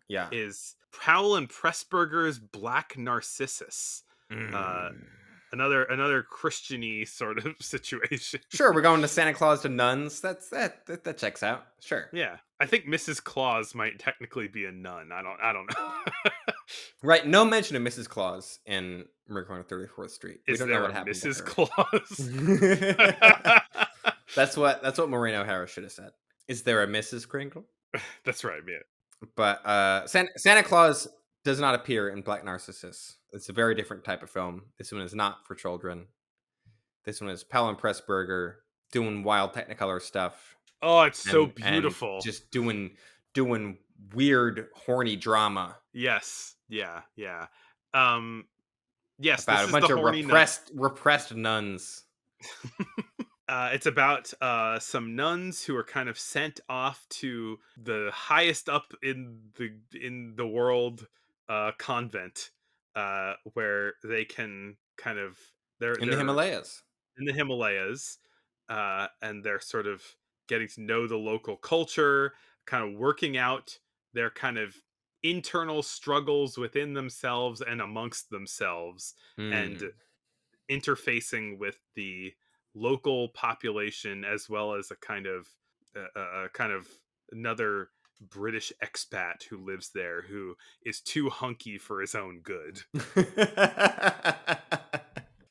Yeah. is Powell and Pressburger's Black Narcissus. Uh, Mm. another Christian-y sort of situation. Sure, we're going to Santa Claus to nuns. That checks out. Sure. Yeah, I think Mrs. Claus might technically be a nun. I don't know. Right. No mention of Mrs. Claus in Miracle on 34th Street. We Is don't know there a what happened to Mrs. her. Claus? That's what Maureen O'Hara should have said. Is there a Mrs. Kringle? That's right, man. But Santa Claus does not appear in Black Narcissus. It's a very different type of film. This one is not for children. This one is Powell and Pressburger doing wild Technicolor stuff Oh, it's so and beautiful. just doing weird horny drama Yes. Yeah, yeah. Um, yes, about this a is the bunch of horny nun. repressed nuns. It's about some nuns who are kind of sent off to the highest up in the world convent, where they can kind of In the they're Himalayas. in the Himalayas, and they're sort of getting to know the local culture, kind of working out their kind of internal struggles within themselves and amongst themselves, and Hmm. interfacing with the local population as well as a kind of another British expat who lives there who is too hunky for his own good.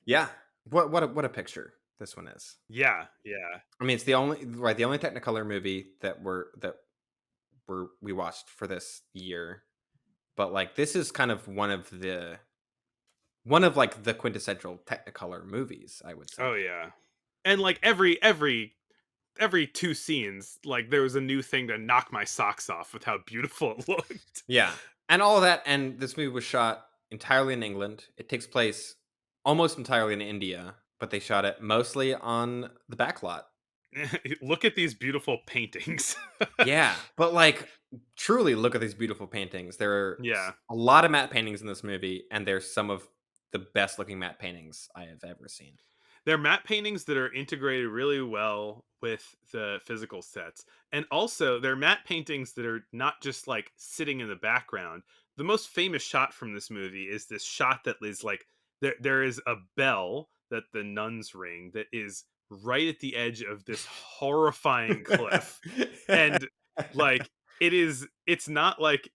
Yeah. What a picture this one is. Yeah, yeah. I mean, it's the only Technicolor movie we watched for this year. But like this is kind of one of like the quintessential Technicolor movies, I would say. Oh yeah. And like every two scenes, like there was a new thing to knock my socks off with how beautiful it looked. Yeah. And all of that, and this movie was shot entirely in England. It takes place almost entirely in India, but they shot it mostly on the back lot. Look at these beautiful paintings. Yeah, but like truly look at these beautiful paintings. There are Yeah. a lot of matte paintings in this movie, and they're some of the best looking matte paintings I have ever seen. They're matte paintings that are integrated really well with the physical sets. And also, they're matte paintings that are not just like sitting in the background. The most famous shot from this movie is this shot that is like there is a bell that the nuns ring that is right at the edge of this horrifying cliff. And like it's not like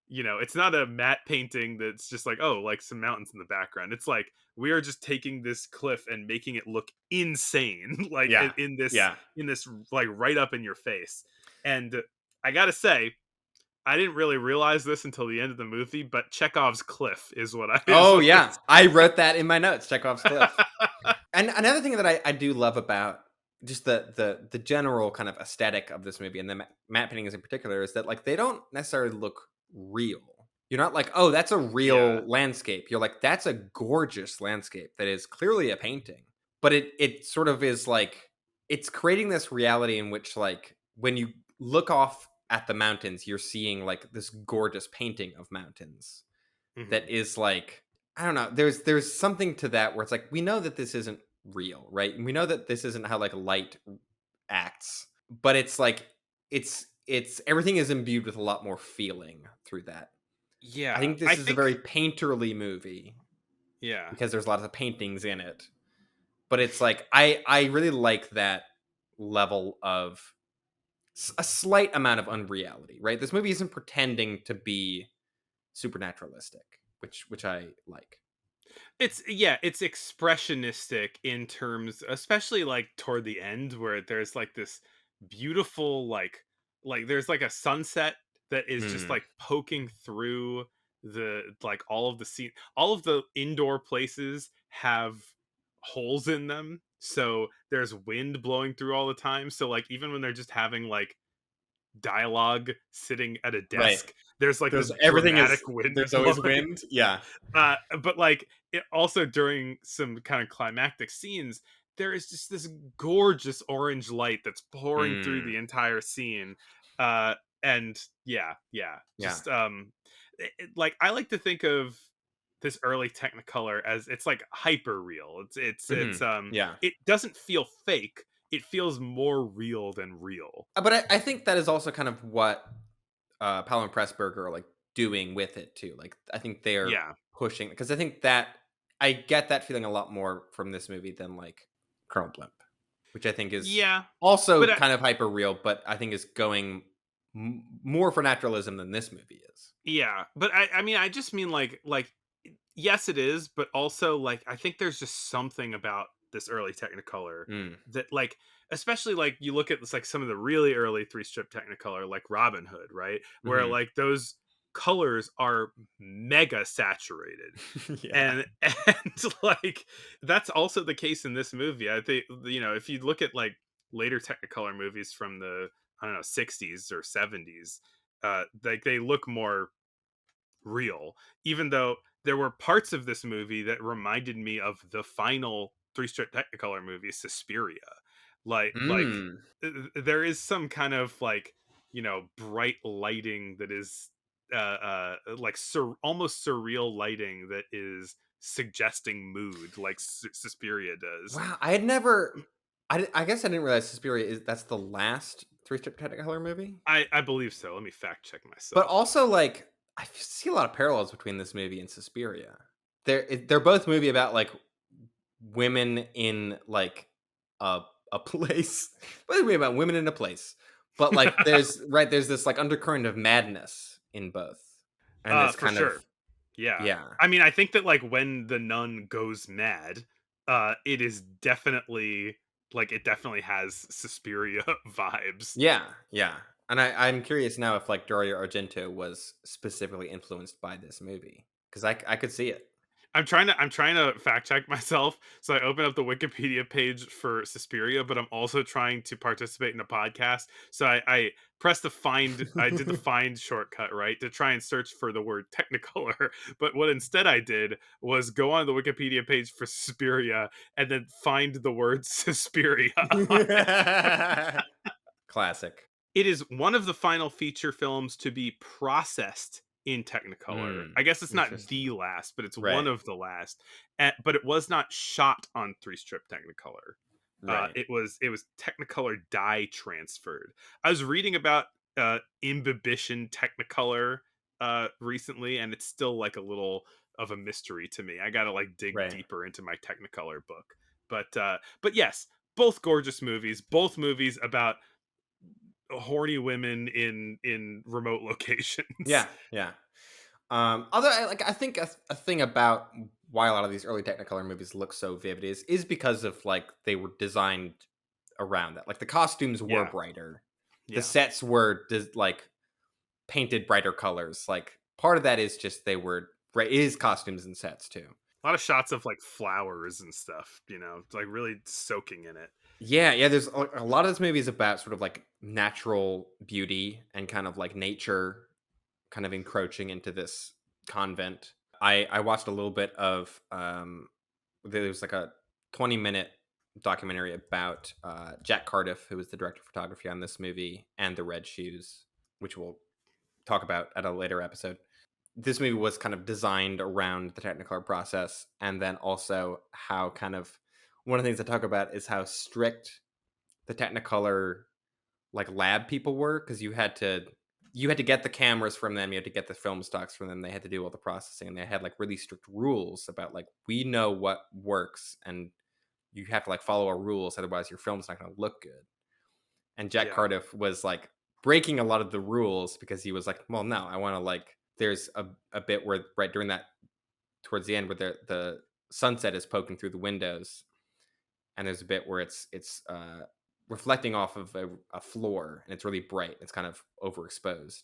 it's not a matte painting that's just like, oh, like some mountains in the background. It's like we are just taking this cliff and making it look insane like Yeah, in this yeah. like right up in your face. And I gotta say, I didn't really realize this until the end of the movie, but Chekhov's cliff is what I is Oh what yeah, this I wrote that in my notes. Chekhov's cliff. And another thing that I do love about just the general kind of aesthetic of this movie and the matte paintings in particular is that like they don't necessarily look real. You're not like, oh, that's a Yeah. real landscape. You're like, that's a gorgeous landscape that is clearly a painting. But it sort of is like it's creating this reality in which like when you look off at the mountains, you're seeing like this gorgeous painting of mountains Mhm. that is like I don't know. There's something to that where it's like we know that this isn't real, right? And we know that this isn't how like light acts, but it's like it's everything is imbued with a lot more feeling through that. I Yeah, think this I is a very think painterly movie yeah. because there's lots of paintings in it. But it's like I really like that level of a slight amount of unreality, right? This movie isn't pretending to be supernaturalistic, which I like. It's expressionistic in terms, especially like toward the end where there's like this beautiful like there's like a sunset that is just Hmm. like poking through the like all of the scene. All of the indoor places have holes in them. So there's wind blowing through all the time. So like even when they're just having like dialogue sitting at a Right. desk, there's like There's this everything dramatic is wind there's always blowing. wind. Yeah. But like it also during some kind of climactic scenes, there is just this gorgeous orange light that's pouring through the Mm. entire scene. Uh, and yeah, Yeah. just like I like to think of this early Technicolor as it's like hyper real. Mhm. Yeah. It doesn't feel fake. It feels more real than real. But I think that is also kind of what Powell and Pressburger are like doing with it too. Like I think they're Yeah. pushing because I think that I get that feeling a lot more from this movie than like Colonel Blimp, which I think is Yeah. But also kind of hyper real, but I think is going more for naturalism than this movie is. yeah, but I mean, I just mean yes, it is, but also like I think there's just something about this early Technicolor Mm. that especially like you look at this like some of the really early three strip Technicolor like Robin Hood, right? Where Hmm. like those colors are mega saturated. Yeah. And and like that's also the case in this movie. I think if you look at like later Technicolor movies from the I don't know 60s or 70s, like they look more real, even though there were parts of this movie that reminded me of the final three strip Technicolor movie, Suspiria. Mm. There is some kind of like bright lighting that is like almost surreal lighting that is suggesting mood, like Suspiria does. Wow, I had never. I guess I didn't realize Suspiria is that's the last three strip Technicolor movie. I believe so. Let me fact check But myself. also, like, I see a lot of parallels between this movie and Suspiria. They're both movie about like women in like a a place. Both movie about women in a place. But like, there's this like undercurrent of madness in both, and this For kind of sure. Yeah. yeah. I mean, I think that like when the nun goes mad, it is definitely like it definitely has Suspiria vibes. Yeah, yeah. And I'm curious now if like Dario Argento was specifically influenced by this movie because I could see it. I'm trying to fact check myself. So I open up the Wikipedia page for Suspiria, but I'm also trying to participate in a podcast. So I pressed the find I did the find shortcut, right, to try and search for the word Technicolor. But what instead I did was go on the Wikipedia page for Suspiria and then find the word Suspiria. Classic. It is one of the final feature films to be processed in Technicolor. Mm, I guess it's not interesting. the last, but it's one Right, of the last. But it was not shot on three strip Technicolor. right, It was Technicolor dye transferred. I was reading about imbibition Technicolor recently, and it's still like a little of a mystery to me. I gotta like dig right. deeper into my Technicolor book. But yes, both gorgeous movies. Both movies about horny women in remote locations. Yeah, yeah. Although I think a thing about why a lot of these early Technicolor movies look so vivid is because of like they were designed around that. Like the costumes were Yeah, brighter, the yeah. sets were like painted brighter colors. Like part of that is just they were right is costumes and sets too. A lot of shots of like flowers and stuff, it's like really soaking in it. Yeah, yeah. There's a lot of this movie is about sort of like natural beauty and kind of like nature kind of encroaching into this convent. I watched a little bit of there was like a 20-minute documentary about Jack Cardiff, who was the director of photography on this movie, and the Red Shoes, which we'll talk about at a later episode. This movie was kind of designed around the Technicolor process, and then also how kind of one of the things I talk about is how strict the Technicolor like lab people were because you had to get the cameras from them, you had to get the film stocks from them, they had to do all the processing, and they had like really strict rules about like we know what works and you have to like follow our rules otherwise your film's not going to look good. And Jack Yeah, Cardiff was like breaking a lot of the rules because he was like, well, no, I want to like there's a bit where right during that towards the end where the sunset is poking through the windows, and there's a bit where it's reflecting off of a floor and it's really bright, it's kind of overexposed,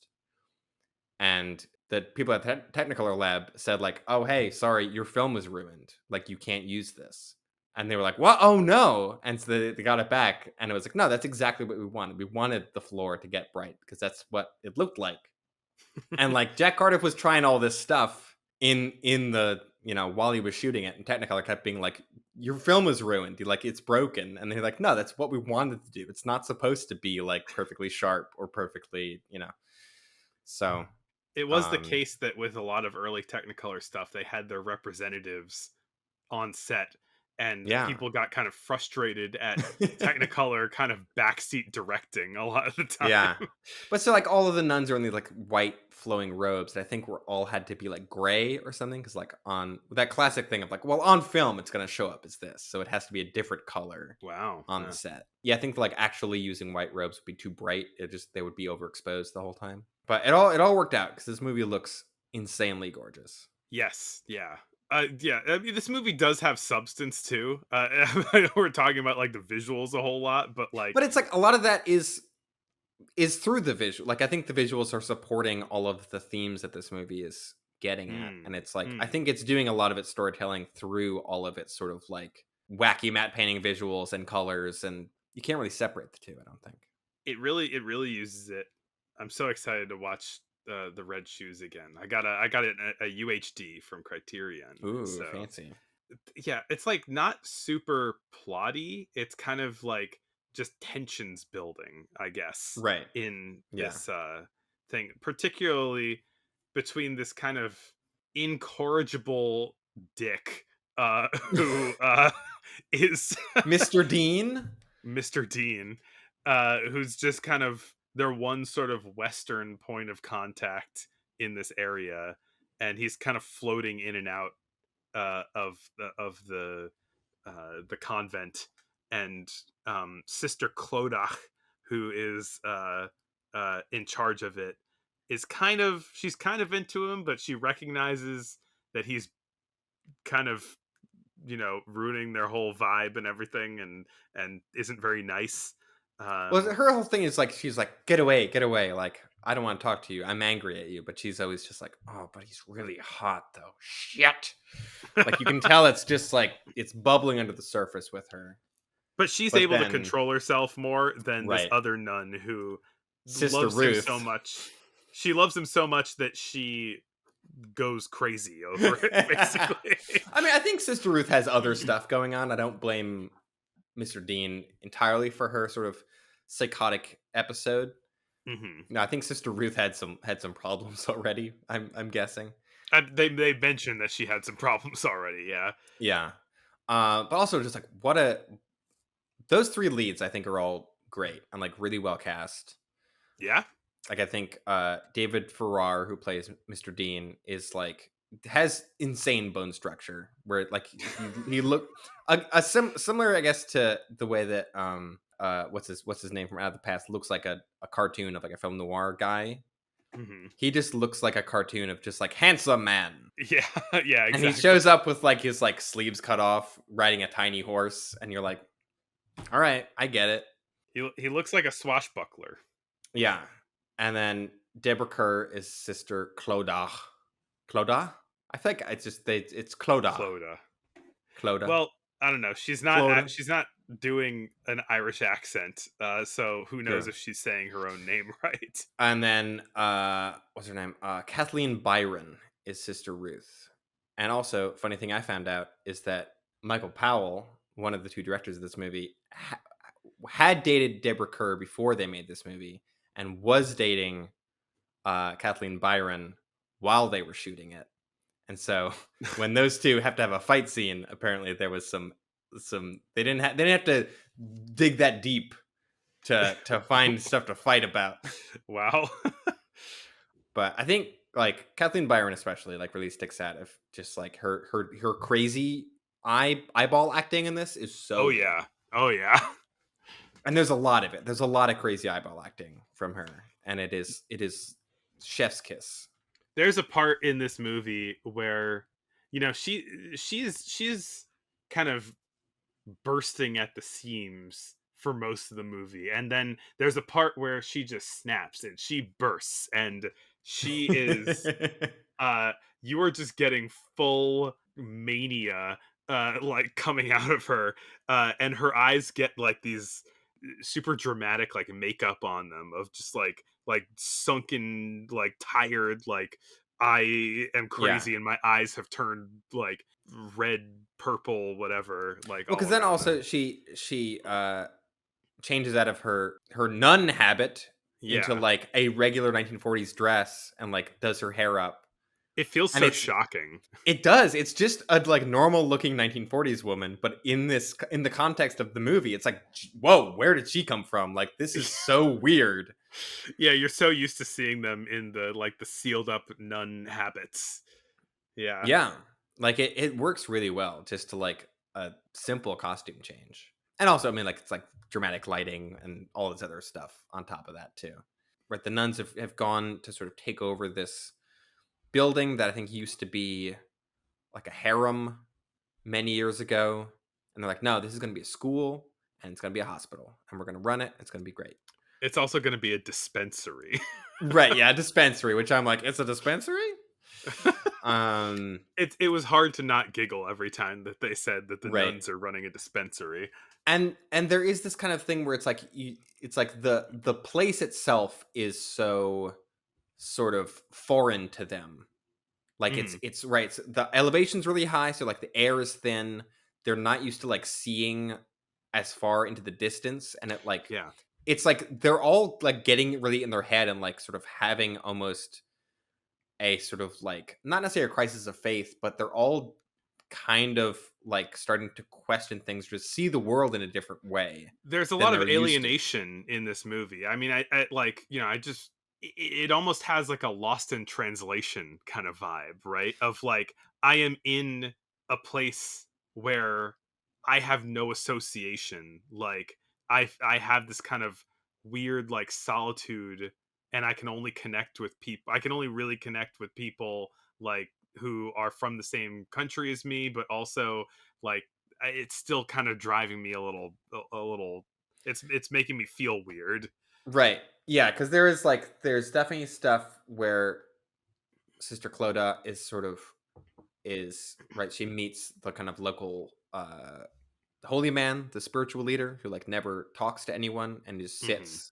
and the people at the Technicolor lab said like, oh hey, sorry, your film was ruined, like you can't use this. And they were like, what? Oh no. And so they got it back, and it was like, no, that's exactly what we wanted. We wanted the floor to get bright because that's what it looked like. And like Jack Cardiff was trying all this stuff in the while he was shooting it, and Technicolor kept being like, "Your film is ruined. Like it's broken." And they're like, "No, that's what we wanted to do. It's not supposed to be like perfectly sharp or perfectly." So, it was the um, case that with a lot of early Technicolor stuff, they had their representatives on set, and Yeah. people got kind of frustrated at Technicolor kind of backseat directing a lot of the Yeah. time. But so, like, all of the nuns are in these, like, white flowing robes that I think were all had to be, like, gray or something. Because like, on that classic thing of, like, well, on film, it's gonna show up as this, so it has to be a different color Wow. on the set. Yeah, I think, like, actually using white robes would be too bright. They would be overexposed the whole time. But it all worked out because this movie looks insanely gorgeous. Yes, yeah. Yeah, I mean, this movie does have substance too. I know we're talking about like the visuals a whole lot, but like, But it's like a lot of that is through the visual. Like, I think the visuals are supporting all of the themes that this movie is getting at, and mm, it's like I mm, think it's doing a lot of its storytelling through all of its sort of like wacky matte painting visuals and colors, and you can't really separate the two. I don't think. it really uses it. I'm so excited to watch the Red Shoes again. I got it a UHD from Criterion, Ooh, so fancy. yeah, it's like not super plotty. It's kind of like just tensions building, I guess, Right. in Yeah. this thing, particularly between this kind of incorrigible dick who is Mr. Dean. Mr. Dean, who's just kind of their one sort of Western point of contact in this area, and he's kind of floating in and out of the convent, and Sister Clodagh, who is in charge of it, is she's kind of into him, but she recognizes that he's kind of ruining their whole vibe and everything, and isn't very nice. Well, Um, her whole thing is like she's like, get away, get away. Like, I don't want to talk to you. I'm angry at you. But she's always just like, oh, but he's really hot though. Shit. Like, you can tell it's just like it's bubbling under the surface with her. but she's But able to then, control herself more than this right, other nun who Sister loves him so Ruth. much. She loves him so much that she goes crazy over it, I basically. mean, I think Sister Ruth has other stuff going on. I don't blame Mr. Dean entirely for her sort of psychotic episode. hmm No, I think Sister Ruth had some problems already. I'm guessing. They mentioned that she had some problems already. Yeah, Yeah. But also just like those three leads I think are all great and like really well cast. yeah. Like, I think David Farrar, who plays Mr. Dean, is like has insane bone structure where like he look similar, I guess, to the way that what's his name from Out of the Past looks like a cartoon of like a film noir guy. hmm He just looks like a cartoon of just like handsome man. Yeah, yeah, And he exactly. shows up with like his like sleeves cut off, riding a tiny horse, and you're like, all right, I get it. He looks like a swashbuckler. Yeah. And then Deborah Kerr is Sister Clodagh. Clodagh? I think it's Clodagh. Clodagh. Clodagh. Well, I don't know. Clodagh. She's not doing an Irish accent, so who knows True. if she's saying her own name right? And then what's her name? Kathleen Byron is Sister Ruth. And also, funny thing I found out is that Michael Powell, one of the two directors of this movie, had dated Deborah Kerr before they made this movie and was dating Kathleen Byron while they were shooting it. And so when those two have to have a fight scene, apparently there was some they didn't have to dig that deep to find stuff to fight about. Wow. But I think like Kathleen Byron especially like really sticks out of just like her crazy eyeball acting in this is Oh so good. yeah. Oh yeah. And there's a lot of it. There's a lot of crazy eyeball acting from her, and it is chef's kiss. There's a part in this movie where she's kind of bursting at the seams for most of the movie, and then there's a part where she just snaps and she bursts, and she is you are just getting full mania like coming out of her, and her eyes get like these super dramatic like makeup on them of just like sunken, like tired, like I am Yeah. crazy and my eyes have turned like red, purple, whatever, like Well, because all then around also them. she changes out of her nun habit into Yeah. like a regular 1940s dress and like does her hair up It feels And so it's shocking. it does. It's just a like normal looking 1940s woman, but in the context of the movie, it's like, whoa, where did she come from? Like this is so weird. Yeah, you're so used to seeing them in the like the sealed up nun habits. Yeah. Yeah. Like it works really well just to like a simple costume change. And also, I mean, like it's like dramatic lighting and all this other stuff on top of that too. Right. The nuns have gone to sort of take over this building that I think used to be like a harem many years ago. And they're like, no, this is gonna be a school and it's gonna be a hospital. And we're gonna run it. It's gonna be great. It's also going to be a dispensary. Right, yeah, dispensary, which I'm like, it's a dispensary? Um, It was hard to not giggle every time that they said that the right. nuns are running a dispensary. And there is this kind of thing where it's like it's like the place itself is so sort of foreign to them. Like Mhm. it's right. So the elevation's really high, so like the air is thin. They're not used to like seeing as far into the distance, and Yeah. it's like they're all like getting really in their head and like sort of having almost a sort of like not necessarily a crisis of faith, but they're all kind of like starting to question things, just see the world in a different way There's a than lot of they're used to. alienation in this movie. I mean, I like, I just it almost has like a lost in translation kind of vibe, right? Of like I am in a place where I have no association. Like I have this kind of weird like solitude, and I can only connect with people. I can only really connect with people like who are from the same country as me, but also like it's still kind of driving me a little. It's making me feel weird. Right. Yeah, because there is like there's definitely stuff where Sister Clodagh is sort of is right. She meets the kind of local holy man, the spiritual leader, who like never talks to anyone and just Hmm. sits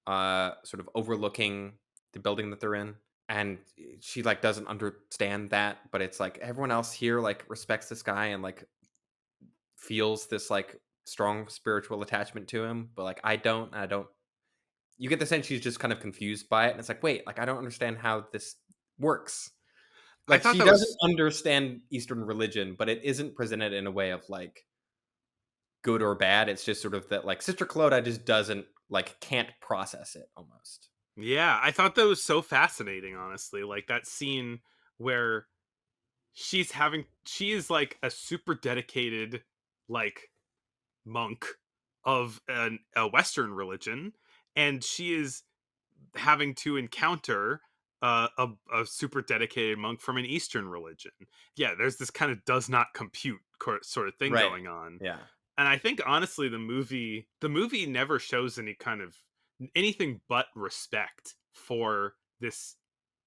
sort of overlooking the building that they're in. And she like doesn't understand that, but it's like everyone else here like respects this guy and like feels this like strong spiritual attachment to him, but like I don't you get the sense she's just kind of confused by it and it's like, wait, like I don't understand how this works. I Like thought she that doesn't was understand Eastern religion, but it isn't presented in a way of like good or bad. It's just sort of that like Sister Clodagh just doesn't like can't process it almost. yeah. I thought that was so fascinating. Honestly, like that scene where she is like a super dedicated like monk of a Western religion, and she is having to encounter a super dedicated monk from an Eastern religion. Yeah, there's this kind of does not compute sort of thing Right. going on. Yeah. And I think honestly the movie never shows any kind of anything but respect for this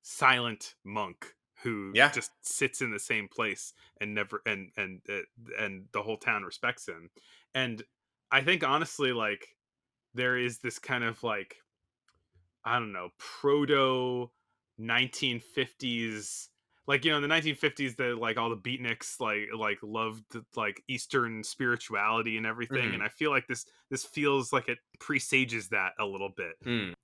silent monk who Yeah. just sits in the same place and never and the whole town respects him. And I think honestly like there is this kind of like I don't know, proto 1950s, like in the 1950s that like all the beatniks like loved like Eastern spirituality and everything, and Mhm. I feel like this feels like it presages that a little bit. Mm.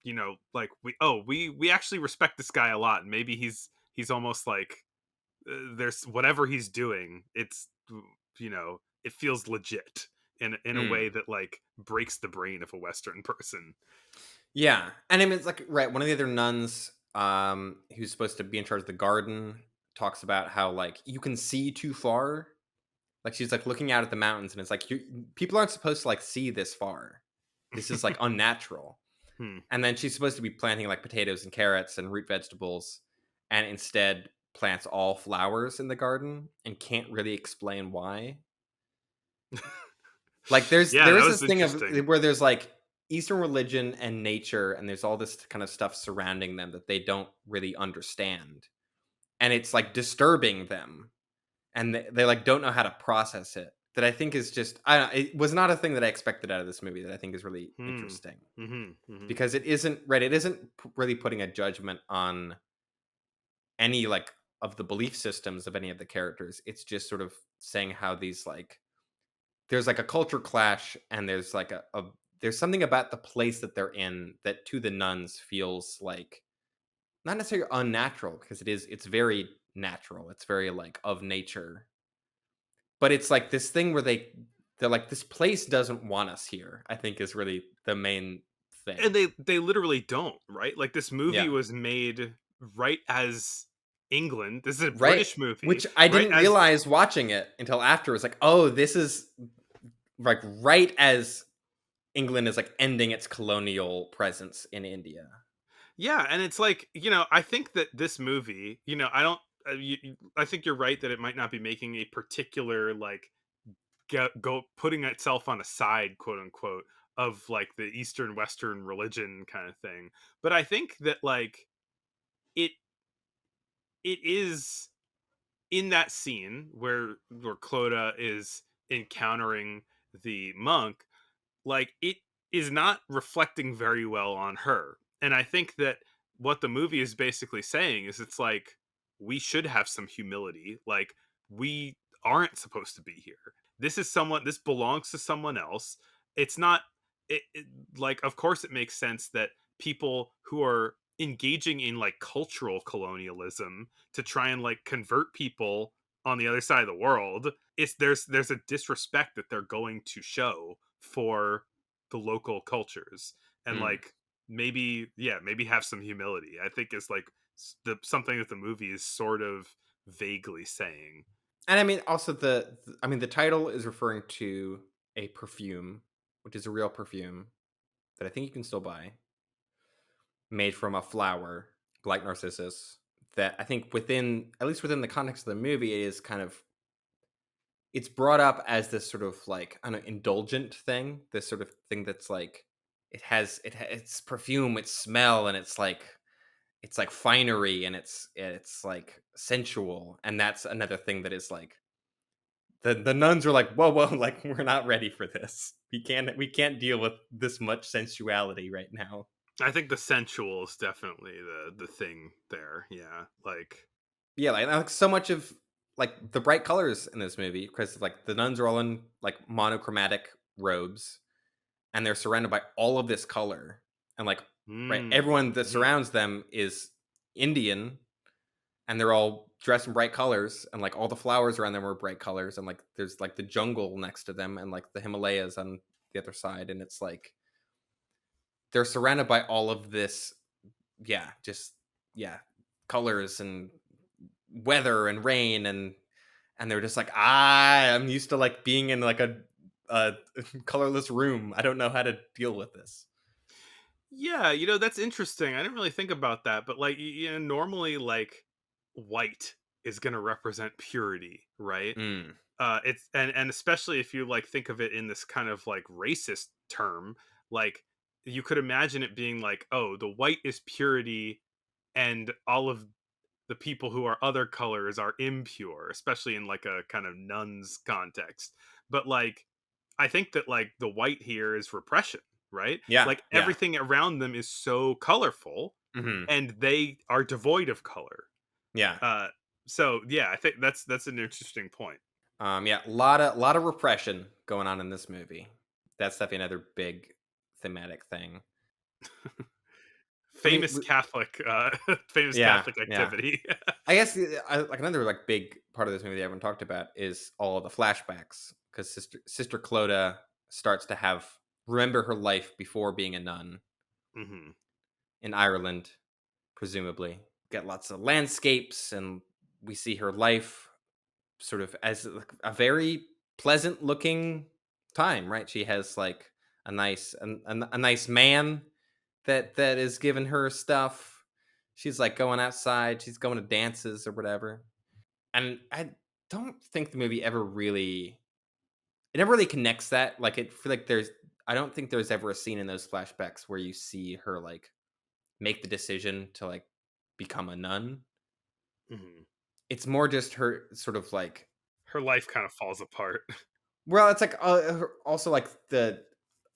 Like we actually respect this guy a lot, and maybe he's almost like there's whatever he's doing, it feels legit in a way Mm. that like breaks the brain of a Western person. Yeah. And I mean it's like right, one of the other nuns who's supposed to be in charge of the garden talks about how like you can see too far. Like she's like looking out at the mountains and it's like people aren't supposed to like see this far. This is like unnatural. Hmm. And then she's supposed to be planting like potatoes and carrots and root vegetables and instead plants all flowers in the garden and can't really explain why. Like Yeah, there that is was this thing of interesting. where there's like Eastern religion and nature and there's all this kind of stuff surrounding them that they don't really understand. And it's like disturbing them and they like don't know how to process it. That I think is just I don't it was not a thing that I expected out of this movie that I think is really Hmm. interesting Mhm, mhm. because it isn't right. It isn't really putting a judgment on any like of the belief systems of any of the characters. It's just sort of saying how these like there's like a culture clash and there's like there's something about the place that they're in that to the nuns feels like not necessarily unnatural because it's very natural. It's very like of nature. But it's like this thing where they're like this place doesn't want us here, I think is really the main And thing. they literally don't, right? Like, this movie Yeah. was made right as England, this is a Right. British movie, Which I right didn't as realize watching it until after. It's like, "Oh, this is like right as England is like ending its colonial presence in India." yeah, and it's like, I think that this movie, I don't I think you're right that it might not be making a particular, like, go putting itself on a side, quote unquote, of like the Eastern Western religion kind of thing. But I think that, like, it it is in that scene where Clodagh is encountering the monk, like, it is not reflecting very well on her. And I think that what the movie is basically saying is, it's like, we should have some humility. Like, we aren't supposed to be here. This belongs to someone else. It's not like, of course it makes sense that people who are engaging in like cultural colonialism to try and like convert people on the other side of the world, it's there's a disrespect that they're going to show for the local cultures. And Mm. like, maybe, yeah, maybe have some humility, I think, is like something that the movie is sort of vaguely saying. And I mean, also I mean, the title is referring to a perfume, which is a real perfume that I think you can still buy, made from a flower like Narcissus. That I think within, at least within the context of the movie, it is kind of it's brought up as this sort of like I don't know, indulgent thing. This sort of thing that's like it's perfume, it's smell, and it's like finery, and it's like sensual, and that's another thing that is like the nuns are like, whoa, whoa, like we're not ready for this. We can't deal with this much sensuality right now. I think the sensual is definitely the thing there. Yeah, like, Yeah, like so much of like the bright colors in this movie because like the nuns are all in like monochromatic robes and they're surrounded by all of this color and like right everyone that mhm. surrounds them is Indian and they're all dressed in bright colors and like all the flowers around them are bright colors and like there's like the jungle next to them and like the Himalayas on the other side and it's like they're surrounded by all of this yeah just yeah colors and weather and rain and they're just like I'm used to like being in like a colorless room. I don't know how to deal with this. Yeah, that's interesting. I didn't really think about that, but like, normally, like, white is going to represent purity, right? Mm, It's and especially if you like think of it in this kind of like racist term, like, you could imagine it being like, oh, the white is purity, and all of the people who are other colors are impure, especially in like a kind of nuns context. But like, I think that like the white here is repression, right? yeah, Like, yeah. everything around them is so colorful, Hmm. and they are devoid of color. Yeah. Uh, so yeah, I think that's an interesting point. Yeah, lot of repression going on in this movie. That's definitely another big thematic thing. I mean, Famous Catholic, famous yeah, Catholic yeah. activity. I guess like another like big part of this movie that I haven't talked about is all the flashbacks because Sister Clodagh starts to have remember her life before being a nun Hmm. in Ireland, presumably. Get lots of landscapes, and we see her life sort of as like a very pleasant looking time, right? She has like a nice man that is giving her stuff. She's like going outside. She's going to dances or whatever. And I don't think the movie ever really it never really connects that. Like it feel like there's I don't think there's ever a scene in those flashbacks where you see her like make the decision to like become a nun. Hmm. It's more just her sort of like Her life kind of falls apart. well, it's like also like the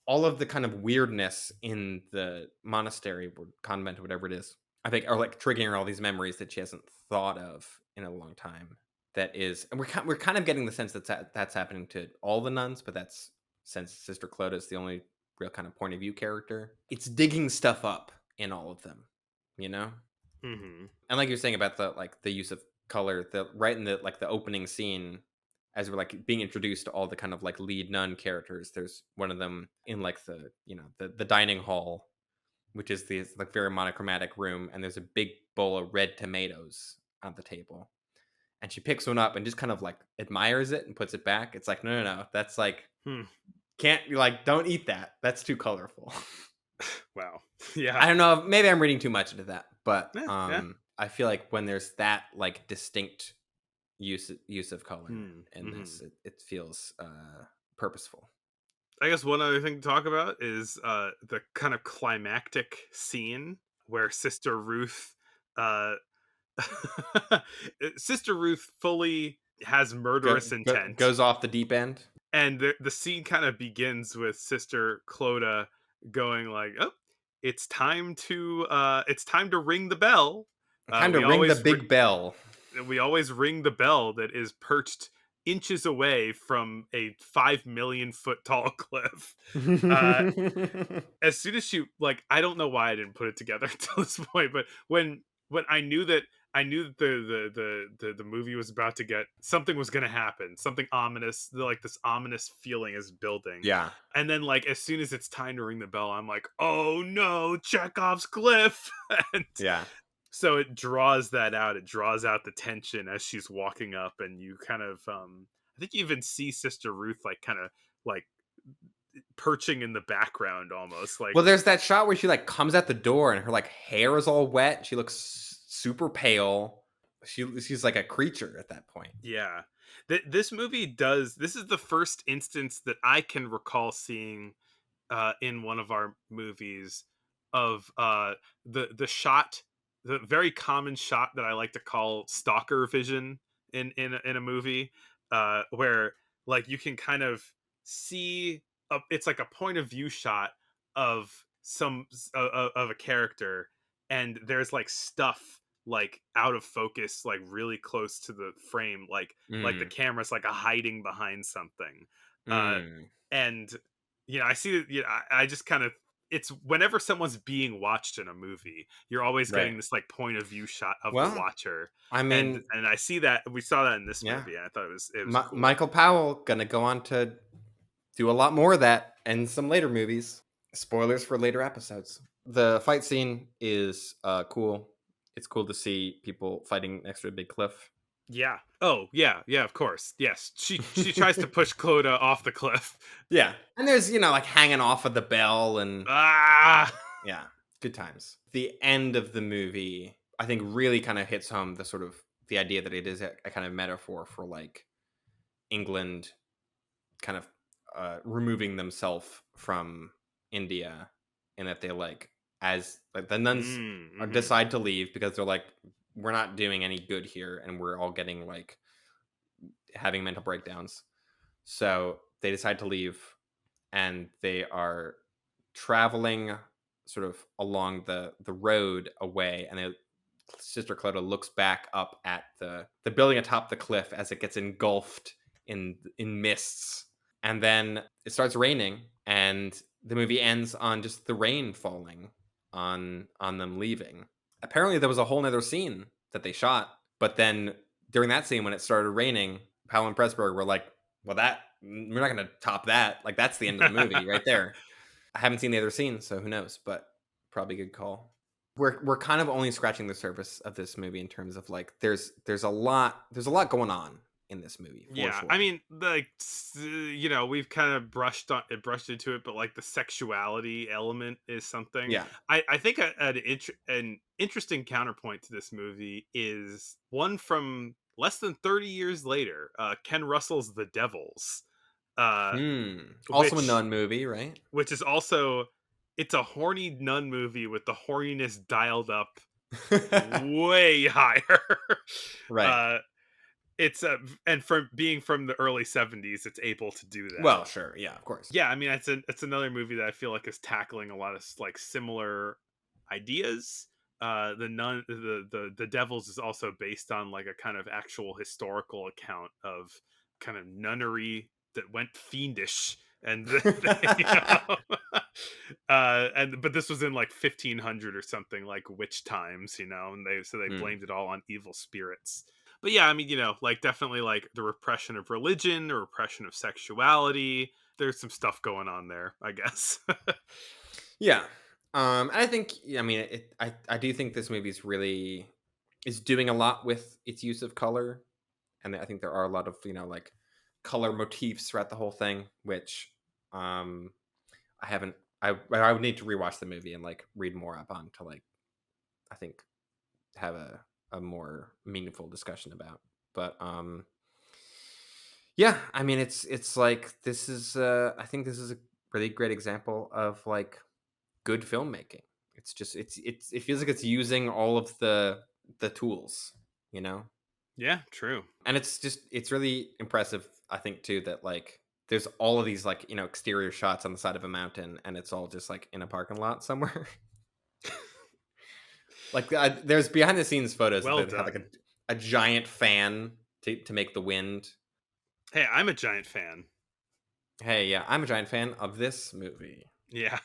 all of the kind of weirdness in the monastery or convent or whatever it is. I think are like triggering all these memories that she hasn't thought of in a long time. That is, and we're kind of getting the sense that's happening to all the nuns, but that's since Sister Clodagh is the only real kind of point of view character. It's digging stuff up in all of them, you know. Mhm. And like you're saying about the use of color, the right in the the opening scene, as we're being introduced to all the kind of lead nun characters. There's one of them in the dining hall, which is this very monochromatic room, and there's a big bowl of red tomatoes on the table. And she picks one up and just kind of admires it and puts it back. It's like, no, no, no. That's Hmm. can't you don't eat that. That's too colorful. Wow. Yeah. I don't know. Maybe I'm reading too much into that, but Yeah, yeah. I feel like when there's that distinct use of color Hmm. in this, Mhm. it feels purposeful. I guess one other thing to talk about is the kind of climactic scene where Sister Ruth, uh, Sister Ruth fully has murderous intent, Goes off the deep end. and the scene kind of begins with Sister Clodagh going like, "Oh, it's time to ring the bell." Time to We ring the always big bell. we always ring the bell that is perched inches away from a 5 million foot tall cliff. Uh, as soon as she I don't know why I didn't put it together until this point, but when I knew that the movie was about to get something was going to happen, something ominous, this ominous feeling is building, Yeah, and then as soon as it's time to ring the bell, I'm like, oh no, Chekhov's cliff, and yeah. so it draws that out. It draws out the tension as she's walking up, and you kind of I think you even see Sister Ruth kind of like perching in the background almost Well, there's that shot where she comes at the door and her hair is all wet. She looks super pale. She's like a creature at that point. yeah. This movie does this is the first instance that I can recall seeing in one of our movies of the shot, the very common shot that I like to call stalker vision in a movie, where you can kind of see it's like a point of view shot of of a character, and there's stuff out of focus, really close to the frame, the Mm, camera's a hiding behind something, uh mm, and I see that. I just kind of it's whenever someone's being watched in a movie, you're always right. getting this point of view shot of the Well, watcher, I and mean, I see that we saw that in this yeah. movie, and I thought it was cool. Michael Powell gonna go on to do a lot more of that in some later movies. Spoilers for later episodes. The fight scene is cool. It's cool to see people fighting next to a big cliff. Yeah. Oh yeah. Yeah. Of course. Yes. She tries to push Clodagh off the cliff. Yeah. And there's, hanging off of the bell and Ah. yeah, good times. The end of the movie, I think, really kind of hits home the idea that it is a kind of metaphor for England kind of removing themselves from India, and that they as the nuns Mm-hmm. decide to leave because they're like, we're not doing any good here, and we're all getting having mental breakdowns. So they decide to leave, and they are traveling sort of along the road away, and Sister Clodagh looks back up at the building atop the cliff as it gets engulfed in mists, and then it starts raining, and the movie ends on just the rain falling on them leaving. Apparently, there was a whole nother scene that they shot, but then during that scene when it started raining, Powell and Pressburg were like, "Well, that we're not going to top that. That's the end of the movie right there." I haven't seen the other scene, so who knows? But probably a good call. We're kind of only scratching the surface of this movie in terms of there's a lot going on in this movie for Yeah, I sure. mean, we've kind of brushed into it, but the sexuality element is something. Yeah. I think an interesting counterpoint to this movie is one from less than 30 years later, Ken Russell's The Devils, uh, Also a which nun movie, right? is also it's a horny nun movie with the horniness dialed up way higher. Right. uh, it's and from being from the early 70s, it's able to do that. Well, sure. Yeah, of course. Yeah, I mean, it's another movie that I feel is tackling a lot of similar ideas. The nun, the Devils is also based on a kind of actual historical account of kind of nunnery that went fiendish, and you know. And but this was in like 1500 or something, like witch times, and they Mm. blamed it all on evil spirits. But yeah, I mean, like definitely like the repression of religion, the repression of sexuality. There's some stuff going on there, I guess. Yeah. And I think, yeah, I mean, I do think this movie is doing a lot with its use of color, and I think there are a lot of like color motifs throughout the whole thing, which um I haven't. I would need to rewatch the movie and like read more up on to like I think have a more meaningful discussion about. But yeah, I mean it's like this is I think this is a really great example of like good filmmaking. It's just it feels like it's using all of the tools, you know? Yeah, true. And it's really impressive, I think too, that like there's all of these like, exterior shots on the side of a mountain and it's all just like in a parking lot somewhere. Like there's behind the scenes photos Well that have like done. a giant fan to make the wind. Hey, I'm a giant fan. Hey, yeah, I'm a giant fan of this movie. Yeah.